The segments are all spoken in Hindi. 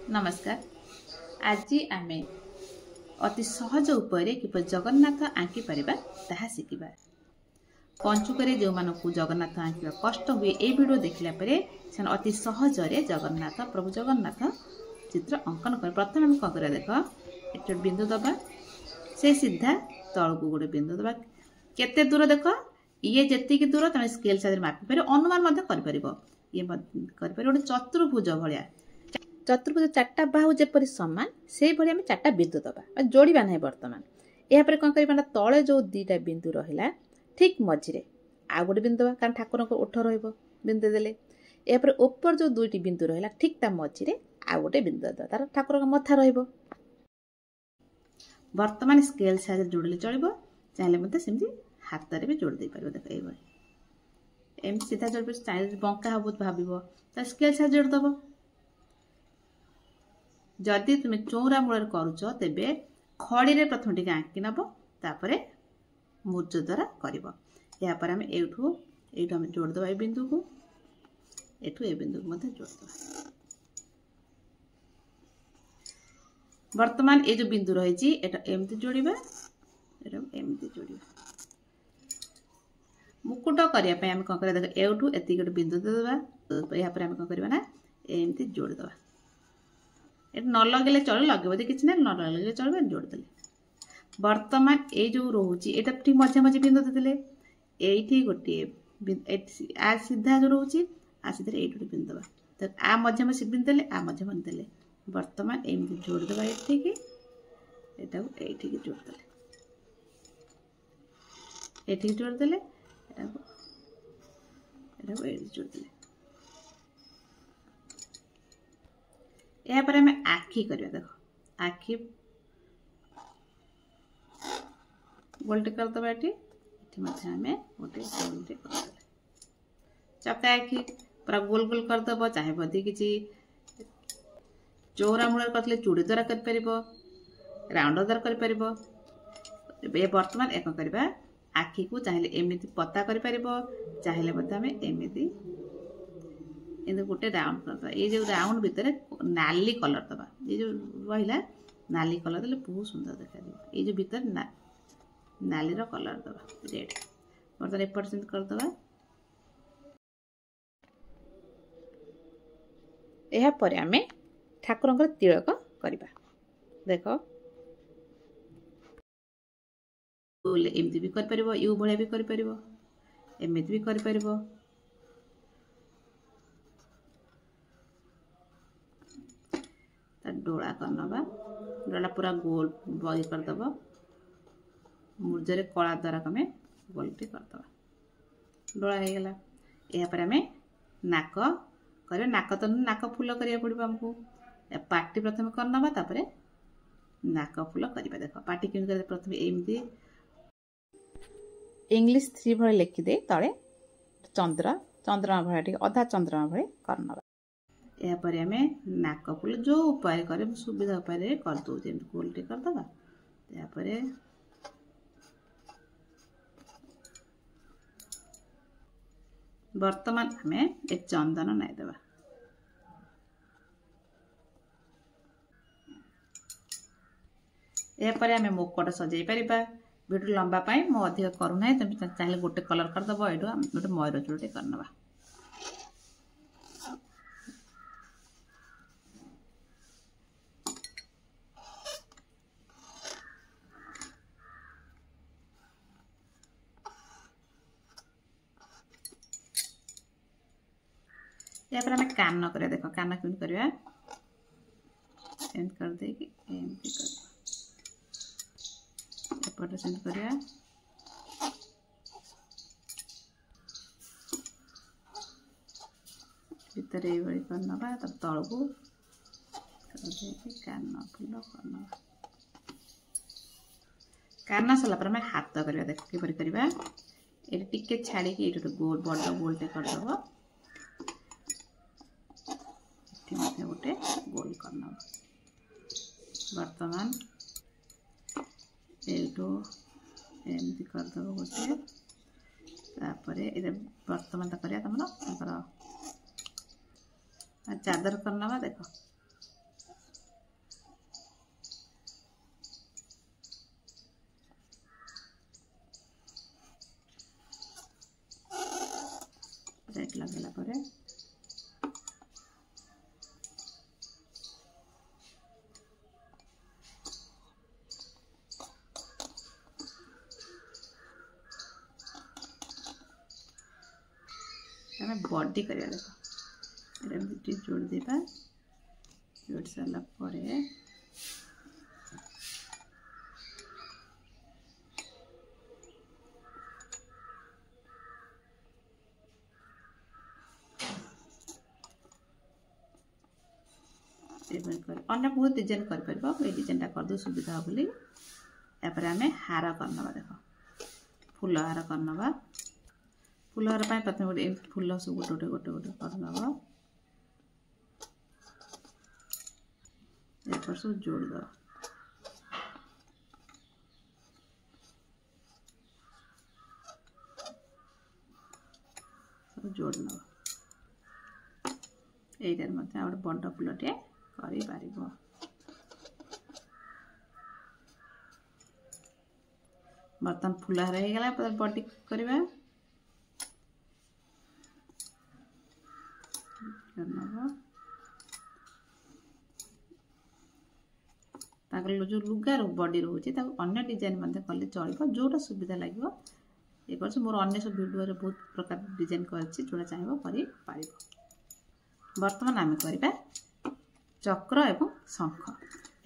नमस्कार। आज आम अति सहज उपाय किपर जगन्नाथ आंकी पारिबा ताहा शिखिबा। पंचुक जो मानक जगन्नाथ आंकिबा कष्ट हुए ए वीडियो देखला परे से अति सहज जगन्नाथ प्रभु जगन्नाथ चित्र अंकन कर। प्रथम हम कौन कर देख एक बिंदु दबा से सीधा तल को गोटे बिंदु दबा केते दूर देख ये जेतिक दूर तुम स्केल साइज मापी पार अनुमान कर ये गोटे चतुर्भुज भाया चतुर्भुज चार्टा बाहु जेपरी सामान से भाई आम चार्टा बिंदु दबा जोड़ा ना। बर्तमान यापर कौन कर तले जो दीटा बिंदु रहा ठीक मझे आ गोटे बिंदु दबा कारण ठाकुर को ओठ बिंदु देले यापर ऊपर जो दुईटी बिंदु रहा ठीक ता मझे आ गोटे बिंदु दबा तार ठाकुर का मथा रहिबो। वर्तमान स्केल साइज जोड़े चलो चाहिए सेमती हाथ में भी जोड़ दे पार। देख ये एमती सीधा जोड़ चाहिए बंका हम भाव स्केल साइज जोड़देव। जदि तुम चौरा मूल करुच तेबे खड़ी प्रथम टे आंकी नब तापर मूर्ज द्वारा कर आम एठू आम जोड़द ए बिंदु को एठू ए बिंदु को जोड़द। वर्तमान ये जो बिंदु रही एमती जोड़ा एमती जोड़ा मुकुट करने आम कौन कर देख एठू एति गोटे बिंदु देवा यापर आम कौन करना एमती जोड़द। न लगे चलो लगे किसी ना न लगे चलो जोड़दे। वर्तमान ये जो रोचे ये ठीक मझे मझे बिंदु देते ये गोटे आ सीधा जो रोचे आ सीधा ये गोटे बिंदु दबा तो आ मझे मझे बिंदु देले आ मझे मझे देले। वर्तमान एमती जोड़देवा ये जोड़दे ये जोड़दे जोड़दे। यापर आम आखि करवा देख आखि गोलटे करदे ये आम गोटे गोलटे कर चका आखि पूरा गोल गोल करदे चाहे बदी किसी चौरा मूल करते चूड़ी द्वारा कर राउंड द्वारा कर। वर्तमान एक करवा आखि को चाहिए एमती पता कर चाहिए आम एमती गोटे राउंड करदे। ये जो राउंड भितर नाली कलर दबा ये जो रहा नाली कलर देले बहुत सुंदर देखा ये जो भितर नाली कलर दबा रेड बर्तमान एपट से करदे। यापर आम ठाकुर तिलक करवा देख एमती भी कर यू भाया भी कर एमती भी कर डोला करनवा डोला पूरा गोल बही करदब मूर्जरे कला द्वारा कमे गोलटी करदबा डोला हो गला। यापर आम नाक कर नाक तो नाक फुल करिया पड़ो आमको पार्टी प्रथम करनवा तापर नाक फुल करवा। देख पार्टी केमती कर प्रथम एमती इंग्लिश 3 भले लिखिदे तले चंद्र चंद्रमा भाया अधा चंद्रमा भाई करनवा। यापर आम नाक फुल जो उपाय कर सुविधा उपाय करदे गोलटे करदे। यापर वर्तमान आम एक चंदन नाईदेवा यापर आम मुकुट सजाई पार। वीडियो लंबा पाई मो अधिक करूना तुम चाहिए गोटे कलर करदब ये गोटे मयूर चूड़े करनवा। यापर आम कान कर देख कान केमती करवा एमती कर दे एमती करपटे सेमती करवा। भितर ये करनवा तब तल को कान फुल करनवा। कान सरला आम हाथ करवा देख किपर करवा ये टिके छाड़ी ये गोल बड़ गोलटे करदब गोटे गोल करना। वर्तमान एठू एमती करदब गोटे तापर ये वर्तमान तो करवा तुम चादर करनवा। देख ପରେ ଆମେ ବଡି କରିବା। ଦେଖ ଏଟା ଏମିତି ଯୋଡ଼ି ଦେବା। जोड़ सारा पर अन्य बहुत डिजाइन कर डिजाइन करदे सुविधा बोली आम हार करना। देख फूल हार करना। फूल हार प्रथम गोटे फूल सब गोटे गोटे गोटे करना सब जोड़ दो। सब जोड़ न यही मत गोटे बड़ फूलटे कर बर्तन फूल हार हो गला बॉडी करवा। जो लुगार बॉडी रोचे अन्य डिजाइन कले चलो जोटा सुविधा लगे ये कर मोर अन्य सब वीडियो बहुत प्रकार डिजाइन कर जोड़ा चाहिए कर। बर्तमान आम करवा चक्र एवं शंख।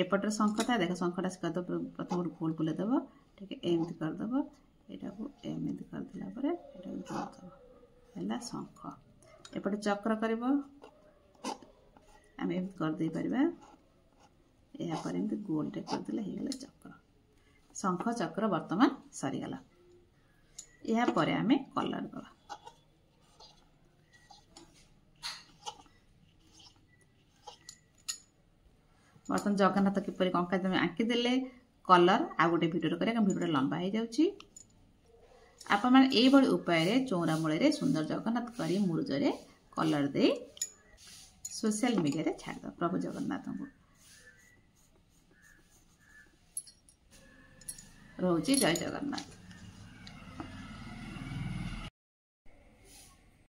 एपटे शंख था देख शंखटा शिखा प्रथम गोटे गोल बुलेदेव ठीक एमती करदेव यहाँ को एमती करदेला जोड़देव शंख। एपटे चक्र कर करदे पार यापर एमती गोलटे करदे हो चक्र। शंख चक्र वर्तमान सरीगला। यापर आम कलर दवा। बर्तमान जगन्नाथ किपर कंका तुम आंकीदे कलर आ गोटे भिडियो भिडियो लंबा हो जाऊँगी। आपण मैंने यही उपाय चौरा मूल सुंदर जगन्नाथ करी मुरुजरे कलर दे सोशल मीडिया छाड़ प्रभु जगन्नाथ को रोची। जय जगन्नाथ।